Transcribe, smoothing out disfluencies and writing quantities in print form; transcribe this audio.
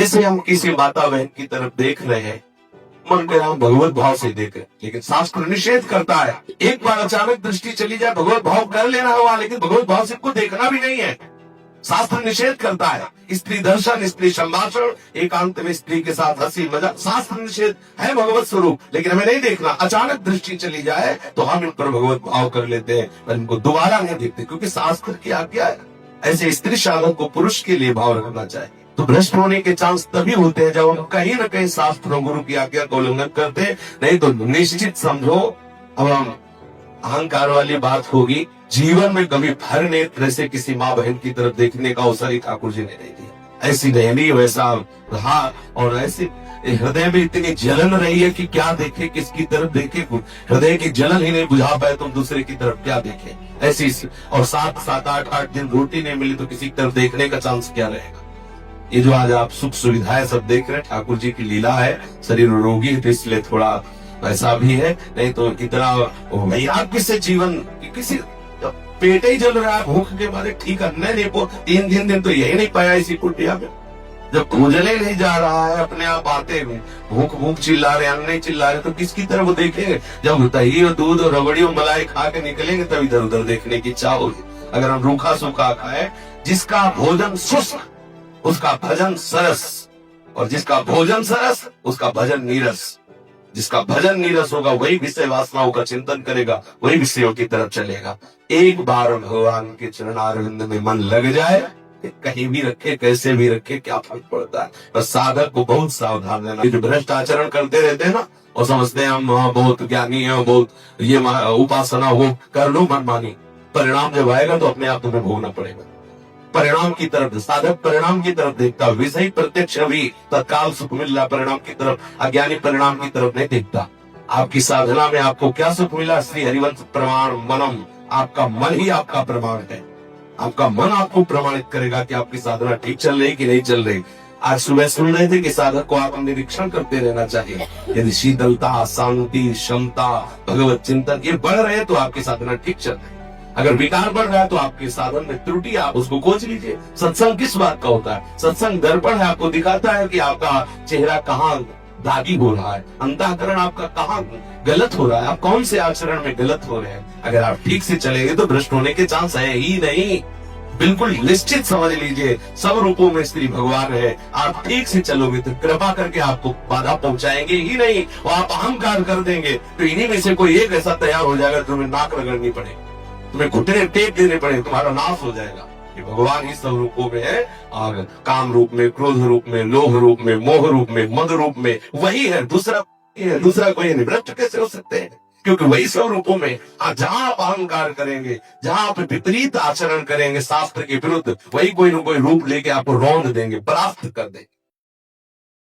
जैसे हम किसी माता बहन की तरफ देख रहे हैं, मन में हम भगवत भाव से देखें, लेकिन शास्त्र निषेध करता है। एक बार अचानक दृष्टि चली जाए, भगवत भाव कर लेना हुआ, लेकिन भगवत भाव से को देखना भी नहीं है। शास्त्र निषेध करता है। स्त्री दर्शन, स्त्री संभाषण, एकांत में स्त्री के साथ हंसी मजाक, शास्त्र निषेध है भगवत स्वरूप, लेकिन हमें नहीं देखना। अचानक दृष्टि चली जाए तो हम इन पर भगवत भाव कर लेते हैं, पर इनको दोबारा नहीं देखते, क्योंकि शास्त्र की आज्ञा है। ऐसे स्त्री साधक को पुरुष के लिए भाव रखना चाहिए। तो भ्रष्ट होने के चांस तभी होते हैं जब हम कहीं न कहीं शास्त्रों गुरु की आज्ञा का उल्लंघन करते हैं। नहीं तो निश्चित समझो, अब हम अहंकार वाली बात होगी। जीवन में कभी भर नेत्र से किसी माँ बहन की तरफ देखने का अवसर ही ठाकुर जी ने नहीं दिया। ऐसी नहली वैसा रहा, और ऐसी हृदय में इतनी जलन रही है कि क्या देखे, किसकी तरफ देखे। हृदय की जलन ही नहीं बुझा पाए तुम दूसरे की तरफ क्या देखे। ऐसी और 7-8 दिन रोटी नहीं मिली तो किसी की तरफ देखने का चांस क्या रहेगा। ये जो आज आप सुख सुविधाएं सब देख रहे हैं, ठाकुर जी की लीला है। शरीर रोगी है तो इसलिए थोड़ा ऐसा भी है, नहीं तो इतना वैराग्य किससे जीवन, किसी पेट ही जल रहा है भूख के मारे, ठीक है नहीं वो 3 दिन तो यही नहीं पाया इसी कुटिया में। जब भोजने नहीं जा रहा है, अपने आप आते में भूख चिल्ला रहे, अन्न नहीं चिल्ला रहे, तो किसकी तरफ वो देखेंगे। जब दही और दूध और रबड़ी और मलाई खा के निकलेंगे तब इधर उधर देखने की इच्छा होगी। अगर हम रूखा सूखा खाए, जिसका भोजन शुष्क उसका भजन सरस, और जिसका भोजन सरस उसका भजन नीरस। जिसका भजन नीरस होगा वही विषय वासनाओं का चिंतन करेगा, वही विषयों की तरफ चलेगा। एक बार भगवान के चरणारविंद में मन लग जाए, कहीं भी रखे कैसे भी रखे क्या फर्क पड़ता है। पर साधक को बहुत सावधान रहना। जो भ्रष्ट आचरण करते रहते हैं ना, और समझते हैं हम बहुत ज्ञानी है, बहुत ये उपासना हो, कर लो मनमानी, परिणाम जब आएगा तो अपने आप तुम्हें भोगना पड़ेगा। परिणाम की तरफ साधक परिणाम की तरफ देखता, विषय प्रत्यक्ष अभी तत्काल सुख मिल रहा, परिणाम की तरफ, अज्ञानी परिणाम की तरफ नहीं देखता। आपकी साधना में आपको क्या सुख मिला, श्री हरिवंश प्रमाण मनम, आपका मन ही आपका प्रमाण है। आपका मन आपको प्रमाणित करेगा कि आपकी साधना ठीक चल रही कि नहीं चल रही। आज सुबह सुन रहे थे कि साधक को आप निरीक्षण करते रहना चाहिए। यदि शीतलता, शांति, क्षमता, भगवत चिंतन ये बढ़ रहे तो आपकी साधना ठीक चल रही। अगर विकार बढ़ रहा है तो आपके साधन में त्रुटि, आप उसको खोज लीजिए। सत्संग किस बात का होता है? सत्संग दर्पण है, आपको दिखाता है कि आपका चेहरा कहाँ दागी हो रहा है, अंतःकरण आपका कहाँ गलत हो रहा है, आप कौन से आचरण में गलत हो रहे हैं। अगर आप ठीक से चलेंगे तो भ्रष्ट होने के चांस है ही नहीं। बिल्कुल निश्चित समझ लीजिए, सब रूपों में श्री भगवान है। आप ठीक से चलोगे तो कृपा करके आपको बाधा पहुंचाएंगे ही नहीं, और आप अहंकार कर देंगे तो इन्हीं में से कोई एक ऐसा तैयार हो जाएगा, तुम्हें नाक रगड़नी पड़ेगी, तुम्हें घुटने टेक देने पड़े, तुम्हारा नाश हो जाएगा। ये भगवान ही सब रूपों में है, और काम रूप में, क्रोध रूप में, लोभ रूप में, मोह रूप में, मद रूप में, वही है। दूसरा कोई नहीं। भ्रष्ट कैसे हो सकते हैं? क्योंकि वही सब रूपों में। जहां आप अहंकार करेंगे, जहां आप विपरीत आचरण करेंगे शास्त्र के विरुद्ध, वही कोई न कोई रूप लेके आपको रौंद देंगे, परास्त कर देंगे।